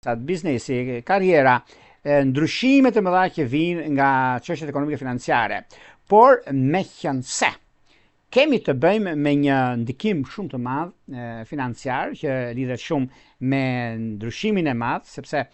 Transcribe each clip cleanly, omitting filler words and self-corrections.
biznesi, karriera, ndryshimet e mëdha që vijnë nga çështjet ekonomike financiare. Por me qenë se kemi të bëjmë me një ndikim shumë të madh financiar që lidhet shumë me ndryshimin e madh, sepse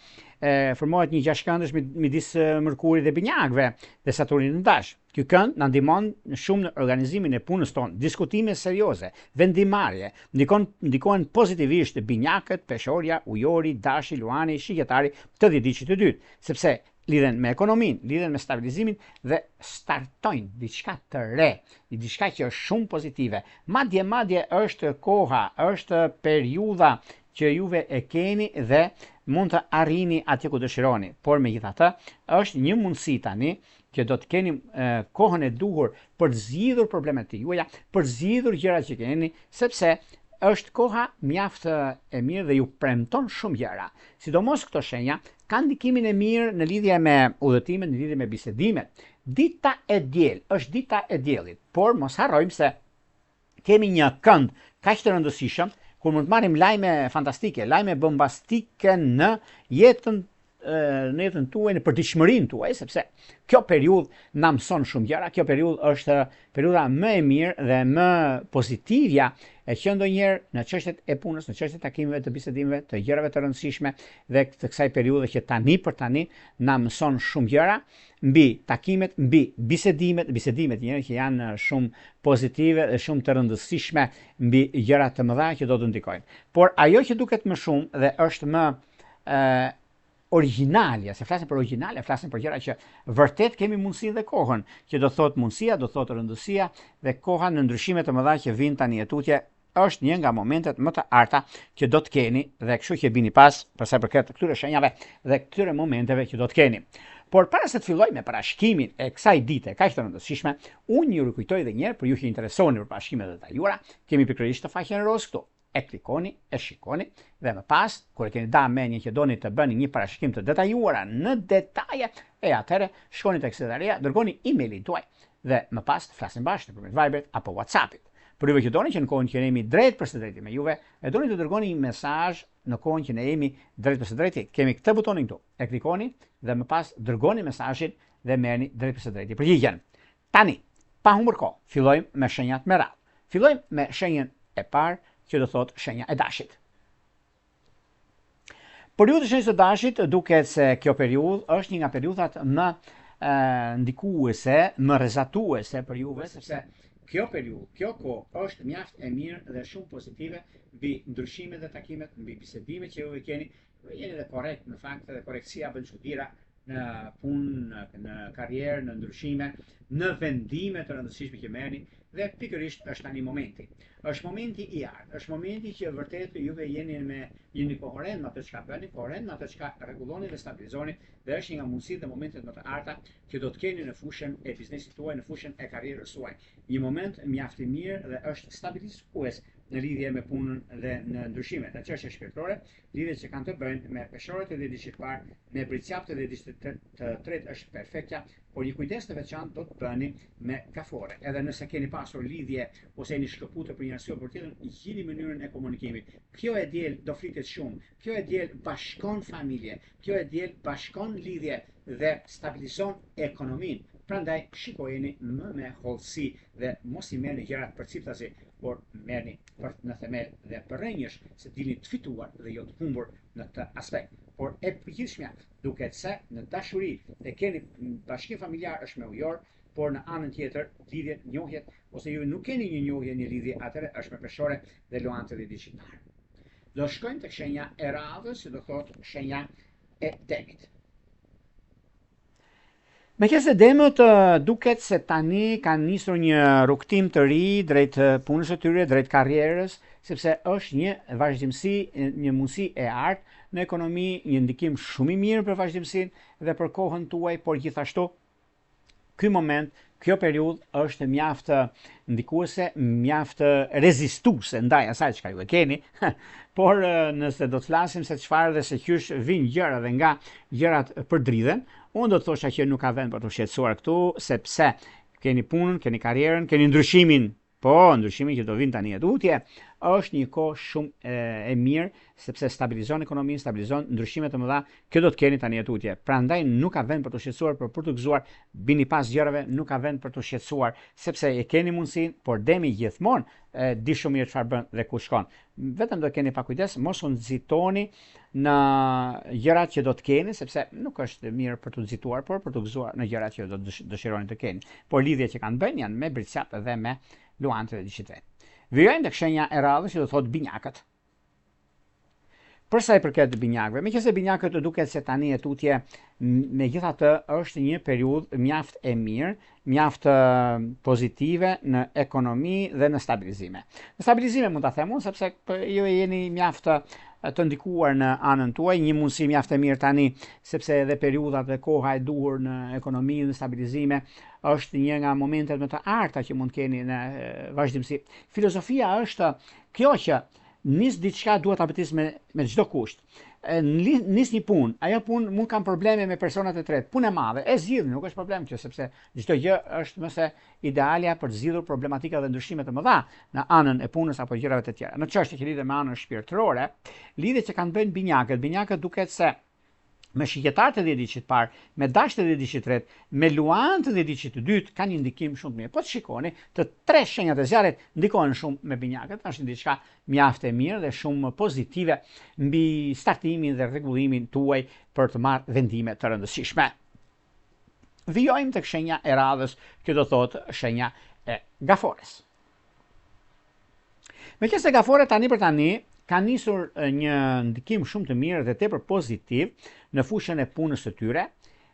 formohet një gjashtkëndësh midis Mërkurit dhe binjakëve dhe Saturnin në dash. Ky kënd na ndihmon shumë në organizimin e punës tonë, diskutime serioze, vendimarrje, ndikojnë pozitivisht binjakët, peshorja, ujori, dashi, luani, shikjetari të dhjetëçit të dytë, sepse lidhen me ekonominë, lidhen me stabilizimin dhe startojnë diçka të re, diçka që është shumë pozitive. Madje është koha, është periudha që juve e keni dhe mund të arrini atje ku dëshironi. Por megjithatë, është një mundësi tani që do të keni kohën e duhur për të zgjidhur problemet e juaja, për të zgjidhur gjërat që keni, sepse është koha mjaft e mirë dhe ju premton shumë gjëra. Sidomos këto shenja kanë ndikimin e mirë në lidhje me udhëtimet, në lidhje me bisedimet. Dita e diel është dita e diellit, por mos harrojmë se kemi një kënd kaq të rëndësishëm kur mund të marrim lajme fantastike, lajme bombastike në jetën tuaj, në përditshmërinë tuaj, sepse kjo periudhë na mëson shumë gjëra. Kjo periudhë është periudha më e mirë dhe më pozitivja që ndonjëherë në çështjet e punës, në çështjet e takimeve, të bisedimeve, të gjërave të rëndësishme dhe të kësaj periudhe që tani për tani na mëson shumë gjëra mbi takimet, mbi bisedimet që janë shumë pozitive dhe shumë të rëndësishme mbi gjëra të mëdha që do të ndikojnë. Por ajo që duket më shumë dhe është më origjinalja, se flasim për origjinalja, flasim për gjëra që vërtet kemi mundësi dhe kohën, që do thot mundësia, do thot rëndësia dhe koha në ndryshime të mëdha që vijnë tani e tutje është një nga momentet më të arta që do të keni dhe kështu që bini pas për sa i përket këtyre shenjave dhe këtyre momenteve që do të keni. Por para se të filloj me parashkimin e kësaj dite kaq të rëndësishme, unë ju rikujtoj edhe një herë për ju që interesoni për parashimet detajuara, kemi pikërisht të faqen roz këtu. E klikoni, e shikoni dhe më pas, kur e keni dalë menjë që doni të bëni një parashkim të detajuara në detaje, atëherë shkoni tek sekretaria, dërgoni emailin tuaj dhe më pas të flasim bashkë nëpërmjet Viberit apo WhatsAppit. Për juve që doni që në kohën që ne jemi drejt për së drejti me juve, e doni të dërgoni një mesazh në kohën që ne jemi drejt për së drejti, kemi këtë butonin këtu. E klikoni dhe më pas dërgoni mesazhin dhe merrni drejt për së drejti përgjigjen. Tani, pa humbur kohë, fillojmë me shenjat me radhë. Fillojmë me shenjën e parë, që do thot shenja e dashit. Periudha e shenjës së dashit duket se kjo periudhë është një nga periudhat më ndikuese, më rrezatuese për juve, sepse kjo periudhë, kjo kohë është mjaft e mirë dhe shumë pozitive mbi ndryshimet dhe takimet, mbi bisedimet që ju keni, jeni dhe korrekt në fakt dhe korrektësia bën çuditëra në punë, në karrierë, në ndryshime, në vendime të rëndësishme që merrni dhe pikërisht është tani momenti. Është momenti i art, është momenti që vërtet juve jeni koherent me atë çka bëni, koherent me atë çka rregulloni dhe stabilizoni dhe është një nga mundësitë dhe momentet më të arta që do të keni në fushën e biznesit tuaj, në fushën e karrierës suaj. Një moment mjaft i mirë dhe është stabilizues në lidhje me punën dhe në ndryshimet e çështjes shpirtërore, lidhjet që kanë të bëjnë me peshorët e dhjetëçit të parë, me bricjapët e dhjetëçit të tretë është perfektja, por një kujdes të veçantë do të bëni me kafore. Edhe nëse keni pasur lidhje ose jeni shkëputur për një arsye apo tjetër, gjini mënyrën e komunikimit. Kjo e diel do flitet shumë. Kjo e diel bashkon familje. Kjo e diel bashkon lidhje dhe stabilizon ekonominë. Prandaj shikojeni më me hollësi dhe mos i merrni gjërat përciptasi, por merrni në themel dhe përrenjësh se dilni të fituar dhe jo të humbur në këtë aspekt. Por e përgjithshmja duket se në dashuri e keni bashkim familjar është me ujor, por në anën tjetër lidhjet, njohjet ose ju nuk keni një njohje, një lidhje, atëherë është me peshore dhe luante dhe dhjetëçitar. Do shkojmë tek shenja e radhës, që do thotë shenja e demit. Meqense demët duket se tani kanë nisur një rrugtim të ri drejt punës së tyre, drejt karrierës, sepse është një vazhdimsi, një mundësi e artë në ekonomi, një ndikim shumë i mirë për vazhdimsinë dhe për kohën tuaj, por gjithashtu ky moment, kjo periudhë është mjaft ndikuese, mjaft rezistuese ndaj asaj çka ju e keni, por nëse do të flasim se çfarë dhe se qysh vijnë gjëra dhe nga gjërat përdridhen, unë do të thosha që nuk ka vend për të shqetësuar këtu, sepse keni punën, keni karrierën, keni ndryshimin, po ndryshimin që do vinë tani e tutje, është një kohë shumë e mirë sepse stabilizon ekonominë, stabilizon ndryshime të mëdha. Kjo do të keni tani tutje. Prandaj nuk ka vend për të shqetësuar, për të gëzuar, bini pas gjërave, nuk ka vend për të shqetësuar sepse e keni mundësinë, por demi gjithmonë di shumë mirë çfarë bën dhe ku shkon. Vetëm do keni pa kujdes, mos u nxitoni në gjërat që do të keni, sepse nuk është mirë për të nxituar, por për të gëzuar në gjërat që do të dëshironi të keni. Por lidhjet që kanë bën janë me bricat dhe me luantët e diçit. Vijojmë tek shenja e radhës që do thotë binjakët. Për sa i përket binjakëve, meqense binjakët duket se tani e tutje, megjithatë është një periudhë mjaft e mirë, mjaft pozitive në ekonomi dhe në stabilizime. Në stabilizime mund ta them unë sepse ju jeni mjaft të ndikuar në anën tuaj, një mundësi mjaft e mirë tani sepse edhe periudhat dhe koha e duhur në ekonomi dhe stabilizime është një nga momentet më të arta që mund keni në vazhdimsi. Filozofia është kjo që nis diçka duhet ta bëtis me çdo kusht. Nis një punë, ajo punë mund kanë probleme me personat e tretë, punë e madhe, e zgjidhni, nuk është problem kjo sepse çdo gjë është më se idealja për të zgjidhur problematika dhe ndryshime të mëdha në anën e punës apo gjërave të tjera. Në çështje që lidhen me anën shpirtërore, lidhjet që kanë bën binjakët duket se me shqytetarët e diçit parë, me dashët e diçit tretë, me luantët e diçit të dytë kanë një ndikim shumë të mirë. Po të shikoni, të tre shenjat e zjarrit ndikojnë shumë me binjakët, është diçka mjaft e mirë dhe shumë pozitive mbi startimin dhe rregullimin tuaj për të marrë vendime të rëndësishme. Vijojmë tek shenja e radhës, që do thotë shenja e gafores. Meqense gaforet tani për tani ka nisur një ndikim shumë të mirë dhe tepër pozitiv në fushën e punës së tyre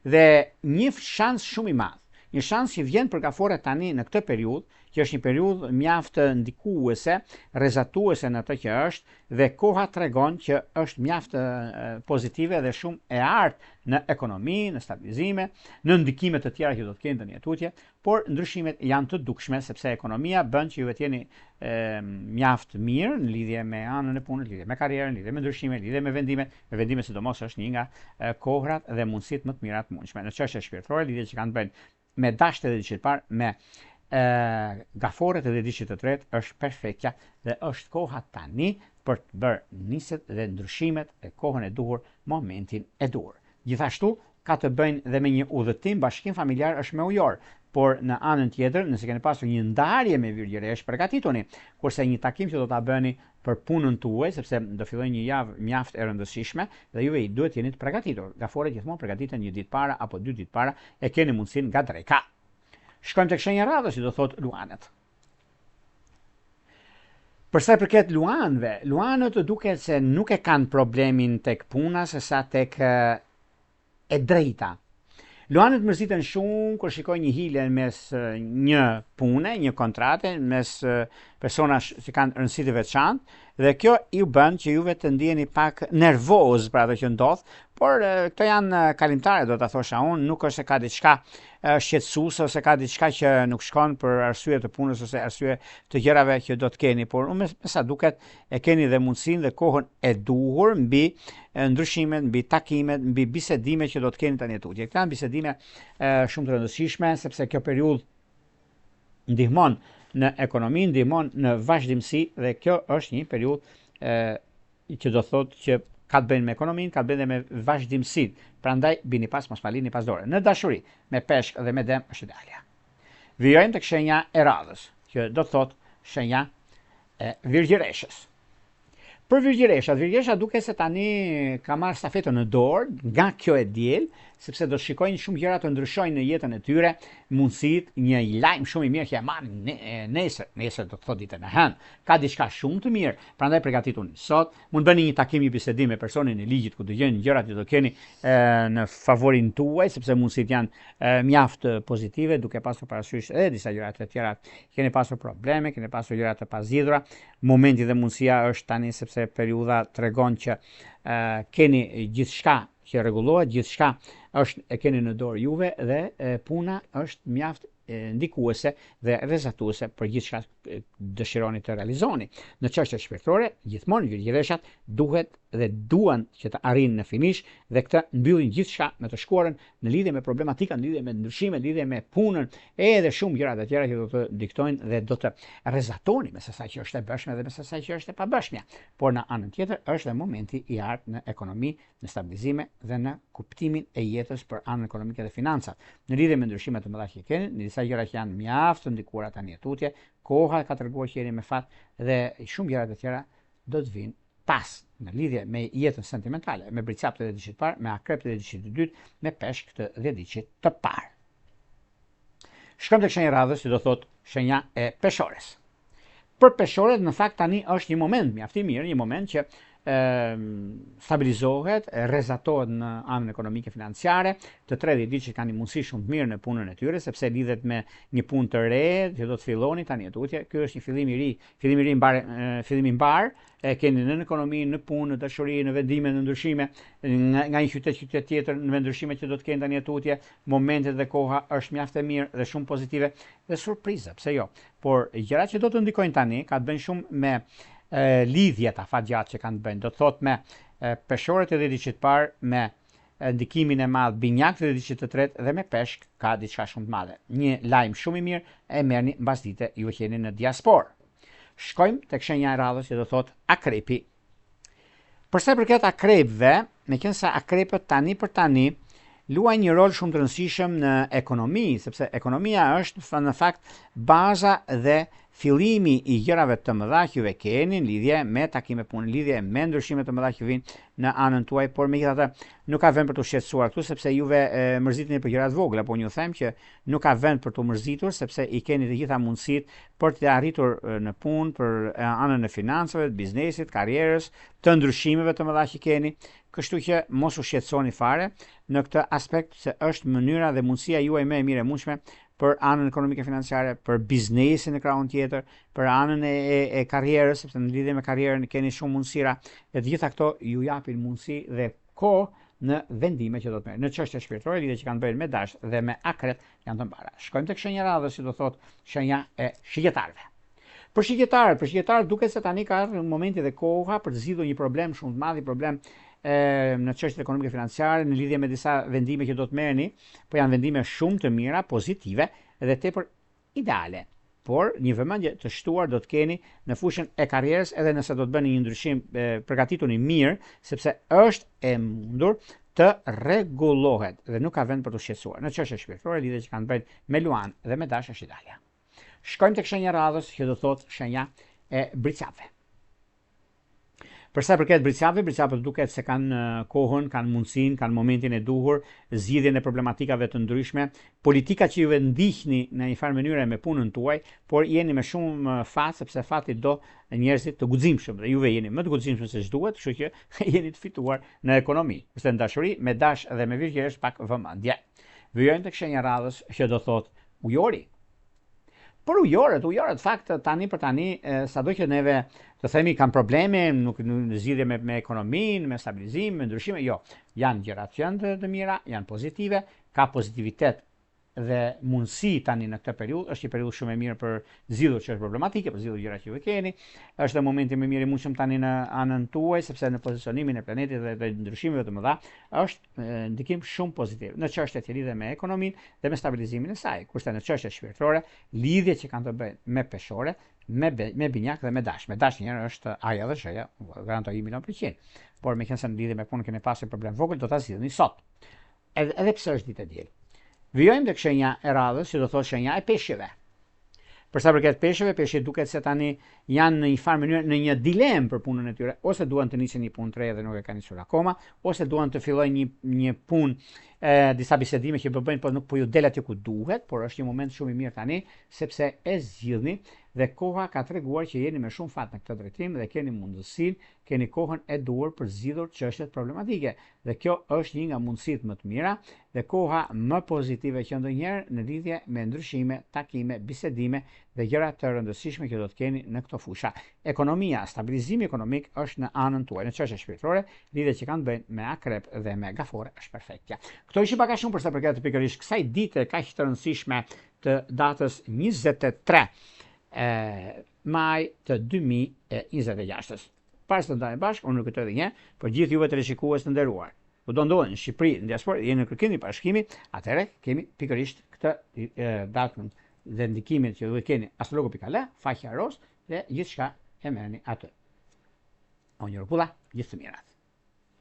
dhe një shans shumë i madh. Një shans që vjen për gaforet tani në këtë periudhë, që është një periudhë mjaft ndikuese, rrezatuese në atë që është dhe koha tregon që është mjaft pozitive dhe shumë e artë në ekonomi, në stabilizime, në ndikime të tjera që do të kenë tani tutje, por ndryshimet janë të dukshme sepse ekonomia bën që ju të jeni mjaft mirë në lidhje me anën e punës, lidhje me karrierën, lidhje me ndryshime, lidhje me vendime sidomos është një nga kohrat dhe mundësitë më të mira të mundshme. Në çështje shpirtërore, lidhjet që kanë bën me dashët e diçit parë, me gaforet e diçit të tretë është perfektja dhe është koha tani për të bërë niset dhe ndryshimet e kohën e duhur, momentin e duhur. Gjithashtu ka të bëjnë dhe me një udhëtim, bashkim familjar është me ujor, por në anën tjetër, nëse keni pasur një ndarje me virgjëresh, përgatituni, kurse një takim që do ta bëni për punën tuaj, sepse do filloj një javë mjaft e rëndësishme dhe juve i duhet jeni të përgatitur. Gaforet gjithmonë përgatiten një ditë para apo 2 ditë para, e keni mundësinë nga dreka. Shkojmë tek shenja e radhës, që do thotë luanët. Për sa i përket luanëve, luanët duket se nuk e kanë problemin tek puna sesa tek e drejta. Luanët mërziten shumë kur shikojnë një hile mes një pune, një kontrate, mes personash që kanë rëndësi të veçantë, dhe kjo ju bën që juve të ndiheni pak nervoz për ato që ndodh, por këto janë kalimtare, do ta thosha unë, nuk është se ka diçka shqetësuese ose ka diçka që nuk shkon për arsye të punës ose arsye të gjërave që do të keni, por unë me sa duket e keni dhe mundësinë dhe kohën e duhur mbi ndryshimet, mbi takimet, mbi bisedimet që do të keni tani tutje. Këto janë bisedime shumë të rëndësishme sepse kjo periudhë ndihmon në ekonomi, ndihmon në vazhdimsi dhe kjo është një periudhë që do thotë që ka të bëjnë me ekonominë, ka të bëjnë me vazhdimsinë. Prandaj bini pas, mos falini pas dore. Në dashuri, me peshk dhe me dem është idealja. Vijojmë tek shenja e radhës, që do të thotë shenja e virgjëreshës. Për virgjëresha duket se tani ka marrë stafetën në dorë nga kjo e diel, sepse do shikojnë shumë gjëra të ndryshojnë në jetën e tyre, mundësitë, një lajm shumë i mirë që e marrin nesër do të thotë ditën e hënë. Ka diçka shumë të mirë, prandaj përgatituni sot. Mund bëni një takim, një bisedim me personin e ligjit ku dëgjoni gjërat që do keni në favorin tuaj, sepse mundësitë janë mjaft pozitive, duke pasur parasysh edhe disa gjëra të tjera. Keni pasur probleme, keni pasur gjëra të pazgjidhura. Momenti dhe mundësia është tani sepse periudha tregon që keni gjithçka që rregullohet, gjithçka është e keni në dorë juve dhe puna është mjaft ndikuese dhe rrezatuese për gjithçka dëshironi të realizoni. Në çështje shpirtërore, gjithmonë virgjëreshat duhet dhe duan që të arrijnë në finish dhe këtë mbyllin gjithçka me të shkuarën në lidhje me problematika, në lidhje me ndryshime, në lidhje me punën, edhe shumë gjëra të tjera që do të diktojnë dhe do të rrezatoni mes asaj që është e bëshme dhe mes asaj që është e pabëshmja. Por në anën tjetër është dhe momenti i artë në ekonomi, në stabilizime dhe në kuptimin e jetës për anën ekonomike dhe financat. Në lidhje me ndryshimet të mëdha që keni, në disa gjëra që janë mjaft të ndikuara tani tutje, koha ka treguar që jeni me fat dhe shumë gjëra të tjera do të vinë pas në lidhje me jetën sentimentale, me Bricapët e 10 parë, me Akrepët e 10 dytë, me Peshkët e 10 të parë. Shkojmë tek shenja e radhës, që do thotë shenja e peshores. Për peshoret në fakt tani është një moment mjaft i mirë, një moment që stabilizohet, rrezatohet në anën ekonomike financiare, të 30 ditë që kanë një mundësi shumë të mirë në punën e tyre, sepse lidhet me një punë të re që do të filloni tani tutje. Ky është një fillim i ri, fillim i mbar, e keni në ekonomi, në punë, në dashuri, në vendime, në ndryshime, nga një qytet tjetër, në ndryshime që do të keni tani tutje, momentet dhe koha është mjaft e mirë dhe shumë pozitive dhe surpriza, pse jo. Por gjërat që do të ndikojnë tani ka të bëjnë shumë me lidhjet afatgjatë që kanë të bëjnë. Do të thotë me peshoret e 10 parë, me ndikimin e madh binjakët e 10 të tretë dhe me peshk ka diçka shumë të madhe. Një lajm shumë i mirë e merrni mbasdite ju jeni në diasporë. Shkojmë tek shenja e radhës që do thotë akrepi. Për sa i përket akrepëve, meqense akrepët tani për tani luajnë një rol shumë të rëndësishëm në ekonomi, sepse ekonomia është në fakt baza dhe fillimi i gjërave të mëdha që juve keni në lidhje me takime punë, në lidhje me ndryshime të mëdha që vinë në anën tuaj, por megjithatë nuk ka vend për të shqetësuar këtu sepse juve mërziteni për gjëra të vogla, po ju them që nuk ka vend për të mërzitur sepse i keni të gjitha mundësitë për të arritur në punë, për anën e financave, të biznesit, karrierës, të ndryshimeve të mëdha që keni. Kështu që mos u shqetësoni fare në këtë aspekt se është mënyra dhe mundësia juaj më e mirë e mundshme për anën ekonomike financiare, për biznesin në krahun tjetër, për anën e karrierës, sepse në lidhje me karrierën keni shumë mundësira, dhe të gjitha këto ju japin mundësi dhe kohë në vendime që do të merrni. Në çështje shpirtërore, lidhje që kanë bëjnë me dash dhe me akret janë të mbara. Shkojmë tek shenja e radhës, si do thotë shenja e shigjetarëve. Për shigjetarët duket se tani ka ardhur momenti dhe koha për të zgjidhur një problem shumë të madh, problem në çështjet ekonomike financiare, në lidhje me disa vendime që do të merrni, po janë vendime shumë të mira, pozitive dhe tepër ideale. Por një vëmendje të shtuar do të keni në fushën e karrierës, edhe nëse do të bëni një ndryshim, përgatituni mirë, sepse është e mundur të rregullohet dhe nuk ka vend për të shqetësuar. Në çështje shpirtërore, lidhje që kanë bëjnë me Luan dhe me Dash është ideale. Shkojmë tek shenja e radhës, që do thotë shenja e Bricapëve. Për sa i përket Bricapët duket se kanë kohën, kanë mundësinë, kanë momentin e duhur, zgjidhjen e problematikave të ndryshme, politika që juve ndihni në një farë mënyrë me punën tuaj, por jeni me shumë fat sepse fati do njerëzit të guximshëm dhe juve jeni më të guximshëm se ç'duhet, kështu që jeni të fituar në ekonomi. Kurse në dashuri me Dash dhe me Virgje është pak vëmendje. Vijojmë tek shenja e radhës që do thotë ujori. Por ujorët fakt tani për tani, sado që neve të themi kanë probleme, nuk në zgjidhje me ekonominë, me stabilizim, me ndryshime, jo, janë gjëra që janë të mira, janë pozitive, ka pozitivitet dhe mundësi tani në këtë periudhë, është një periudhë shumë e mirë për zgjidhur çështje problematike, për zgjidhur gjëra që ju keni, është dhe momenti më mirë i mundshëm tani në anën tuaj, sepse në pozicionimin e planetit dhe ndryshimeve të mëdha është ndikim shumë pozitiv në çështjet që lidhen me ekonominë dhe me stabilizimin e saj. Kurse në çështjet shpirtërore, lidhjet që kanë të bëjnë me peshore, me binjak dhe me Dash. Me Dash njëherë është aja dhe shëja, garantoj 100%. Por meqense në lidhje me punën keni pasur problem vogël, do ta zgjidhni sot. Edhe pse është ditë e diel. Vijojmë tek shenja e radhës, që do thotë shenja e peshqeve. Për sa përket peshqeve, peshqet duket se tani janë në një farë mënyrë në një dilemë për punën e tyre, ose duan të nisin një punë të re dhe nuk e kanë nisur akoma, ose duan të fillojnë një punë, disa bisedime që bëjnë, por nuk po ju del aty ku duhet, por është një moment shumë i mirë tani, sepse e zgjidhni dhe koha ka treguar që jeni me shumë fat në këtë drejtim dhe keni mundësinë, keni kohën e duhur për zgjidhur çështjet problematike. Dhe kjo është një nga mundësitë më të mira dhe koha më pozitive që ndonjëherë në lidhje me ndryshime, takime, bisedime dhe gjëra të rëndësishme që do të keni në këto fusha. Ekonomia, stabilizimi ekonomik është në anën tuaj. Në çështje shpirtërore, lidhjet që kanë bëjnë me akrep dhe me gafore është perfektja. Këto ishin pak a shumë për sa përket pikërisht kësaj dite kaq të rëndësishme të datës 23 maj të 2026. Pas të ndajmë bashkë, unë këtë edhe një, për gjithë juve të rishikues të nderuar. Po do ndodhen në Shqipëri, në diasporë, jeni në kërkim të bashkimi, atëherë kemi pikërisht këtë datën dhe ndikimin që duhet keni astrologo.al, faqja ros dhe gjithçka e merrni atë. Onjë rrotulla, gjithë të mirat.